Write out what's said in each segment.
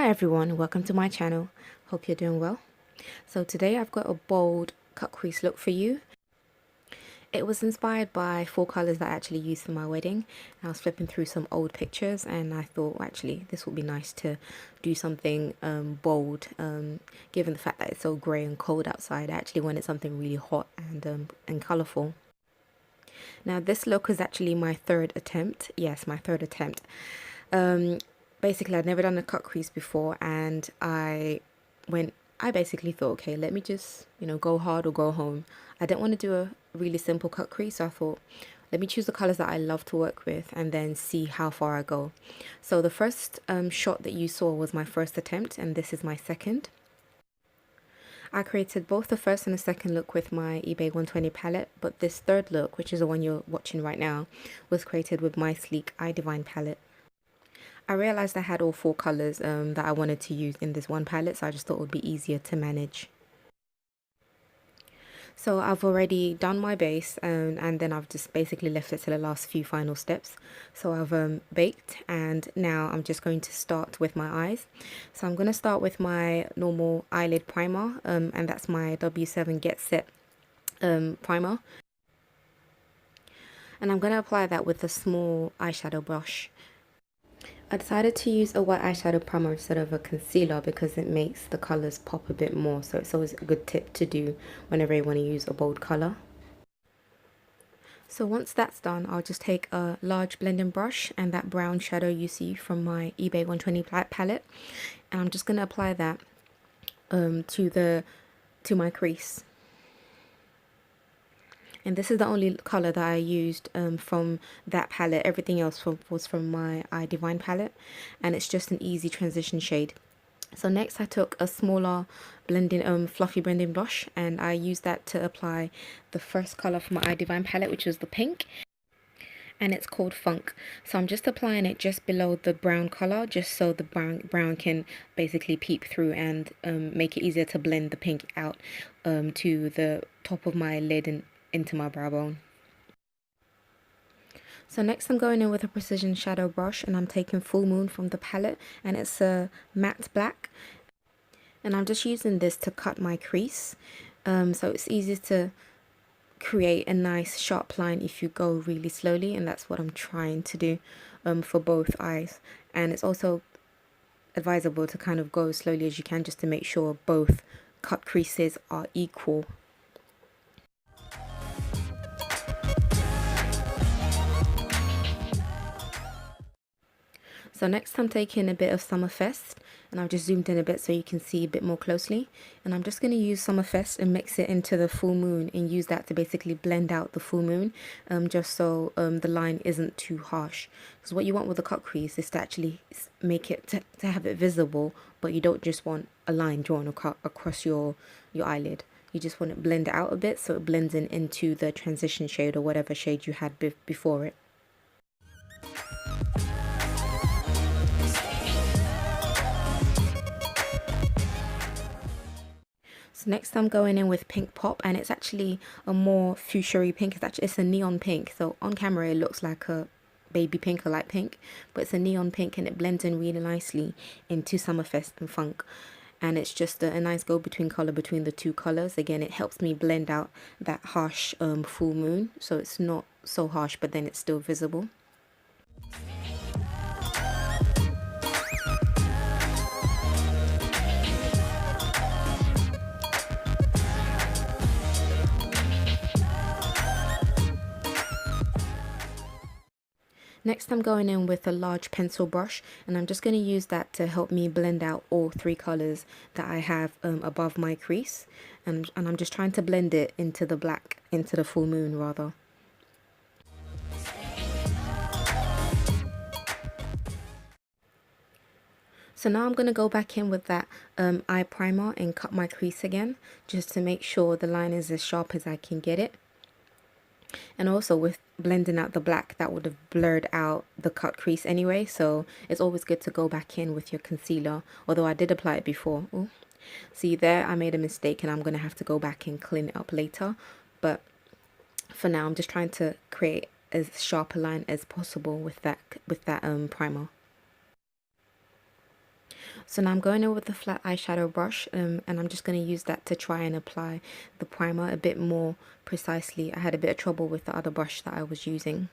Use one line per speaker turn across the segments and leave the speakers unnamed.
Hi everyone, welcome to my channel. Hope you're doing well. So today I've got a bold cut crease look for you. It was inspired by four colors that I actually used for my wedding. I was flipping through some old pictures and I thought actually this would be nice to do something bold, given the fact that it's so grey and cold outside. I actually wanted something really hot and colourful. Now this look is actually my third attempt. Yes, my third attempt. Basically I'd never done a cut crease before, and I basically thought, okay, let me just, go hard or go home. I didn't want to do a really simple cut crease, so I thought, let me choose the colors that I love to work with and then see how far I go. So the first shot that you saw was my first attempt, and this is my second. I created both the first and the second look with my eBay 120 palette, but this third look, which is the one you're watching right now, was created with my sleek iDivine palette. I realized I had all four colors that I wanted to use in this one palette, so I just thought it would be easier to manage. So I've already done my base, and then I've just basically left it to the last few final steps. So I've baked, and now I'm just going to start with my eyes. So I'm going to start with my normal eyelid primer, and that's my W7 Get Set primer. And I'm going to apply that with a small eyeshadow brush. I decided to use a white eyeshadow primer instead of a concealer because it makes the colours pop a bit more, so it's always a good tip to do whenever you want to use a bold colour. So once that's done, I'll just take a large blending brush and that brown shadow you see from my eBay 120 palette, and I'm just going to apply that to my crease. And this is the only color that I used from that palette. Everything else was from my iDivine palette, and it's just an easy transition shade. So next I took a smaller blending fluffy blending brush, and I used that to apply the first color from my iDivine palette, which was the pink, and it's called Funk. So I'm just applying it just below the brown color, just so the brown can basically peep through and make it easier to blend the pink out to the top of my lid and into my brow bone. So next I'm going in with a precision shadow brush, and I'm taking Full Moon from the palette, and it's a matte black, and I'm just using this to cut my crease, so it's easy to create a nice sharp line if you go really slowly, and that's what I'm trying to do for both eyes. And it's also advisable to kind of go as slowly as you can, just to make sure both cut creases are equal. So next I'm taking a bit of Summerfest, and I've just zoomed in a bit so you can see a bit more closely. And I'm just going to use Summerfest and mix it into the full moon, and use that to basically blend out the full moon, just so the line isn't too harsh. Because what you want with the cut crease is to actually make it to have it visible, but you don't just want a line drawn across your eyelid. You just want to blend it out a bit so it blends in into the transition shade or whatever shade you had before it. So next I'm going in with Pink Pop, and it's actually a more fuchsia-y pink. It's a neon pink. So on camera it looks like a baby pink or light pink, but it's a neon pink, and it blends in really nicely into Summerfest and Funk. And it's just a nice go-between color between the two colors. Again, it helps me blend out that harsh full moon, so it's not so harsh, but then it's still visible. Next I'm going in with a large pencil brush, and I'm just going to use that to help me blend out all three colors that I have above my crease, and I'm just trying to blend it into the black, into the full moon rather. So now I'm going to go back in with that eye primer and cut my crease again, just to make sure the line is as sharp as I can get it. And also with blending out the black, that would have blurred out the cut crease anyway, so it's always good to go back in with your concealer, although I did apply it before. Ooh. See there, I made a mistake, and I'm going to have to go back and clean it up later, but for now I'm just trying to create as sharp a line as possible with that primer. So now I'm going in with the flat eyeshadow brush, and I'm just going to use that to try and apply the primer a bit more precisely. I had a bit of trouble with the other brush that I was using.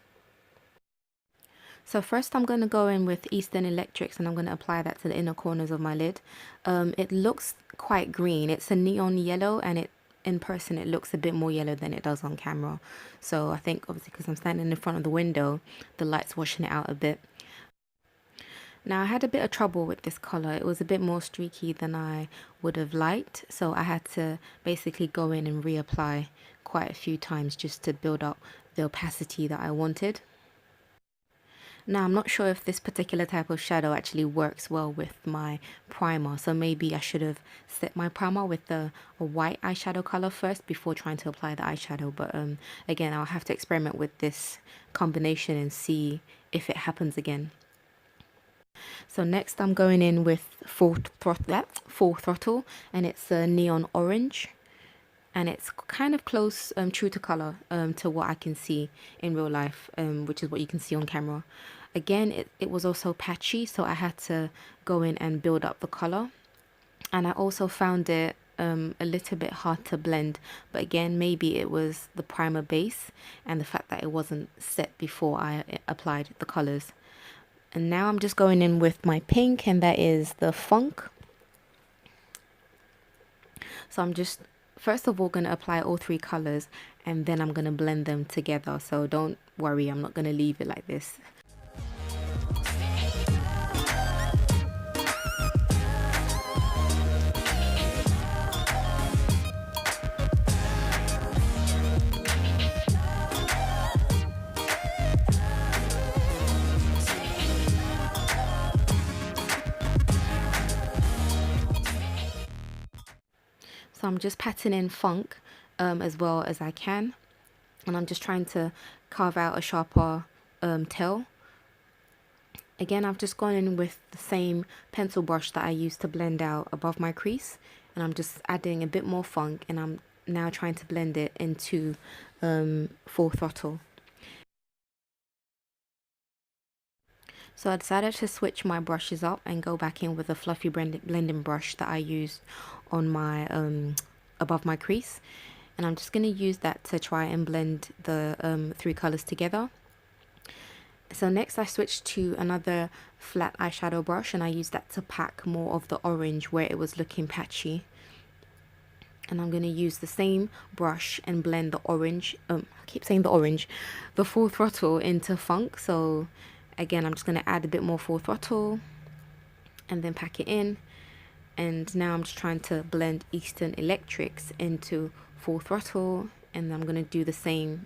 So first I'm going to go in with Eastern Electrics, and I'm going to apply that to the inner corners of my lid. It looks quite green. It's a neon yellow, and in person it looks a bit more yellow than it does on camera. So I think obviously because I'm standing in front of the window, the light's washing it out a bit. Now I had a bit of trouble with this colour. It was a bit more streaky than I would have liked, so I had to basically go in and reapply quite a few times just to build up the opacity that I wanted. Now I'm not sure if this particular type of shadow actually works well with my primer, so maybe I should have set my primer with a white eyeshadow colour first before trying to apply the eyeshadow, but again I'll have to experiment with this combination and see if it happens again. So next I'm going in with Full Throttle, and it's a neon orange, and it's kind of close, true to colour, to what I can see in real life, which is what you can see on camera. Again, it was also patchy, so I had to go in and build up the colour, and I also found it a little bit hard to blend, but again maybe it was the primer base and the fact that it wasn't set before I applied the colours. And now I'm just going in with my pink, and that is the Funk. So I'm just first of all going to apply all three colours, and then I'm going to blend them together. So don't worry, I'm not going to leave it like this. So I'm just patting in Funk as well as I can, and I'm just trying to carve out a sharper tail. Again, I've just gone in with the same pencil brush that I used to blend out above my crease, and I'm just adding a bit more Funk, and I'm now trying to blend it into Full Throttle. So I decided to switch my brushes up and go back in with a fluffy blending brush that I used on my above my crease, and I'm just going to use that to try and blend the three colors together. So next I switched to another flat eyeshadow brush, and I used that to pack more of the orange where it was looking patchy. And I'm going to use the same brush and blend the orange, I keep saying the orange, the Full Throttle into Funk. So again, I'm just going to add a bit more Full Throttle and then pack it in. And now I'm just trying to blend Eastern Electrics into Full Throttle, and I'm going to do the same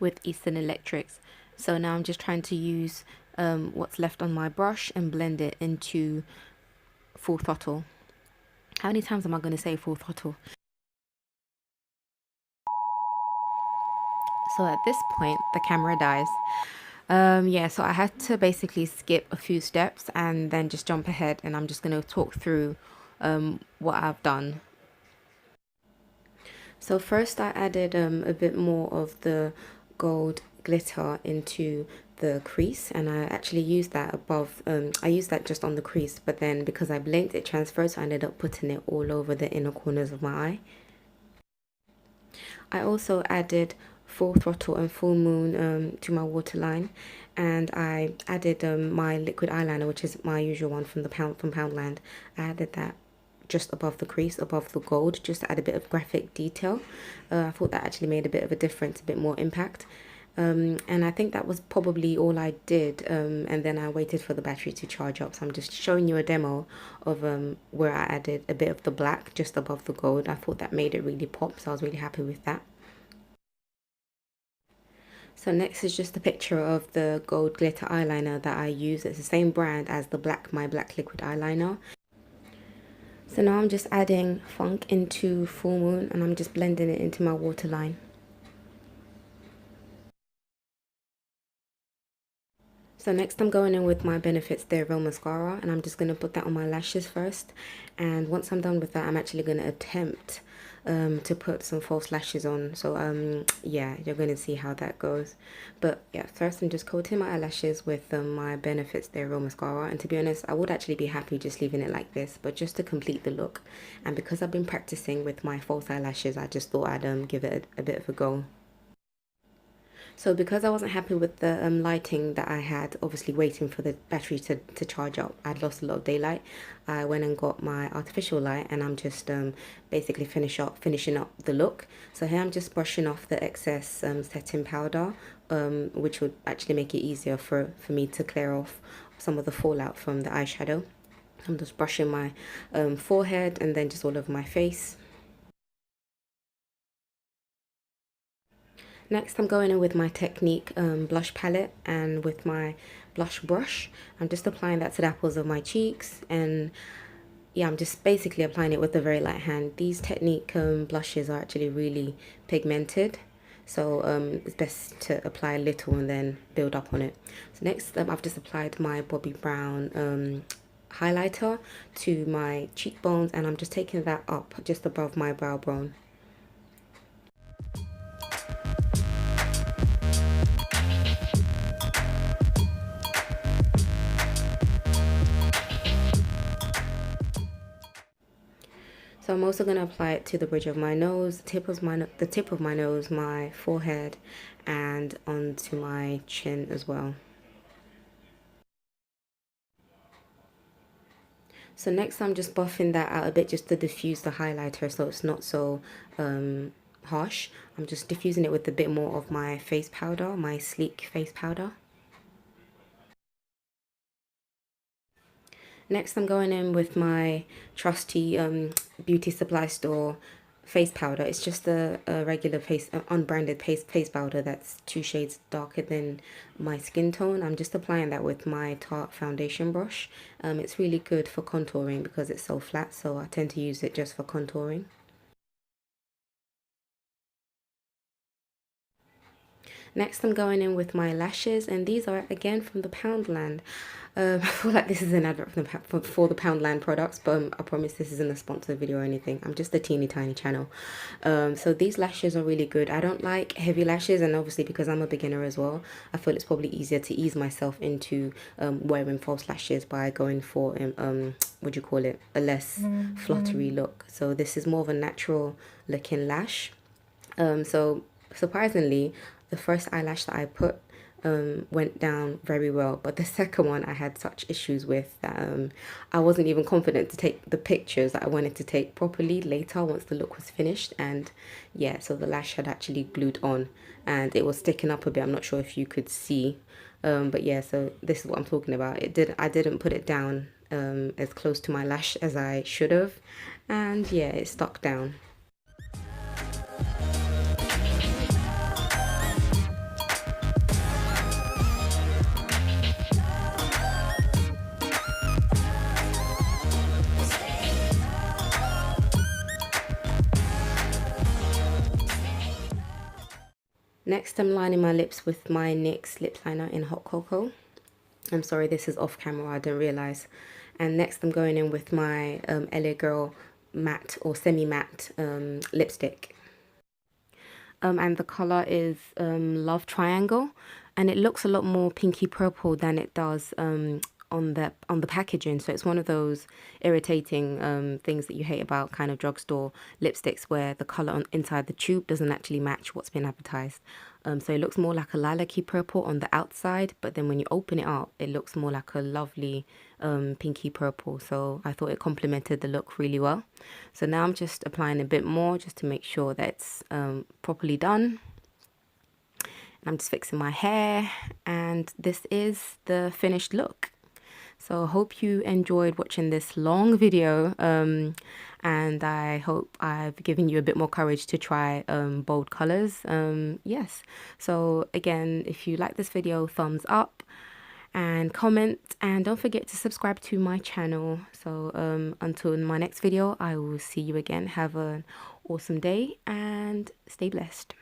with Eastern Electrics. So now I'm just trying to use what's left on my brush and blend it into Full Throttle. How many times am I going to say Full Throttle? So at this point, the camera dies. Yeah, so I had to basically skip a few steps and then just jump ahead, and I'm just going to talk through what I've done. So first I added a bit more of the gold glitter into the crease, and I actually used that above, I used that just on the crease, but then because I blinked it transferred, so I ended up putting it all over the inner corners of my eye. I also added Full Throttle and Full Moon to my waterline, and I added my liquid eyeliner, which is my usual one from Poundland. I added that just above the crease, above the gold, just to add a bit of graphic detail. I thought that actually made a bit of a difference, a bit more impact. And I think that was probably all I did, and then I waited for the battery to charge up. So I'm just showing you a demo of where I added a bit of the black just above the gold. I thought that made it really pop, so I was really happy with that. So next is just a picture of the gold glitter eyeliner that I use. It's the same brand as the my black liquid eyeliner. So now I'm just adding Funk into Full Moon, and I'm just blending it into my waterline. So next I'm going in with my Benefits They're Mascara, and I'm just going to put that on my lashes first. And once I'm done with that, I'm actually going to attempt to put some false lashes on. So yeah, you're going to see how that goes. But yeah, first I'm just coating my eyelashes with my Benefits They're Real mascara. And to be honest, I would actually be happy just leaving it like this, but just to complete the look. And because I've been practicing with my false eyelashes, I just thought I'd give it a bit of a go. So because I wasn't happy with the lighting that I had, obviously waiting for the battery to charge up, I'd lost a lot of daylight. I went and got my artificial light, and I'm just basically finishing up the look. So here I'm just brushing off the excess setting powder, which would actually make it easier for me to clear off some of the fallout from the eyeshadow. I'm just brushing my forehead and then just all over my face. Next, I'm going in with my Technique blush palette, and with my blush brush, I'm just applying that to the apples of my cheeks. And yeah, I'm just basically applying it with a very light hand. These Technique blushes are actually really pigmented, so it's best to apply a little and then build up on it. So next, I've just applied my Bobbi Brown highlighter to my cheekbones, and I'm just taking that up just above my brow bone. So I'm also going to apply it to the bridge of my nose, the tip of my nose, my forehead, and onto my chin as well. So next I'm just buffing that out a bit just to diffuse the highlighter so it's not so harsh. I'm just diffusing it with a bit more of my face powder, my sleek face powder. Next, I'm going in with my trusty beauty supply store face powder. It's just a regular unbranded face powder that's 2 shades darker than my skin tone. I'm just applying that with my Tarte foundation brush. It's really good for contouring because it's so flat, so I tend to use it just for contouring. Next, I'm going in with my lashes, and these are again from the Poundland. I feel like this is an advert for the Poundland products, but I promise this isn't a sponsored video or anything. I'm just a teeny tiny channel. So these lashes are really good. I don't like heavy lashes, and obviously because I'm a beginner as well, I feel it's probably easier to ease myself into wearing false lashes by going for what do you call it, a less fluttery look. So this is more of a natural looking lash. So surprisingly, the first eyelash that I put went down very well, but the second one I had such issues with that I wasn't even confident to take the pictures that I wanted to take properly later once the look was finished. And yeah, so the lash had actually glued on and it was sticking up a bit. I'm not sure if you could see, but yeah, so this is what I'm talking about. I didn't put it down as close to my lash as I should have, and yeah, it stuck down. Next, I'm lining my lips with my NYX lip liner in Hot Cocoa. I'm sorry, this is off camera, I didn't realise. And next I'm going in with my LA Girl matte or semi-matte lipstick. And the colour is Love Triangle, and it looks a lot more pinky purple than it does on the packaging. So it's one of those irritating things that you hate about kind of drugstore lipsticks, where the color inside the tube doesn't actually match what's been advertised. So it looks more like a lilac-y purple on the outside, but then when you open it up, it looks more like a lovely pinky purple. So I thought it complemented the look really well. So now I'm just applying a bit more just to make sure that it's properly done. I'm just fixing my hair, and this is the finished look. So I hope you enjoyed watching this long video, and I hope I've given you a bit more courage to try bold colors. Yes, so again, if you like this video, thumbs up and comment, and don't forget to subscribe to my channel. So until my next video, I will see you again. Have an awesome day and stay blessed.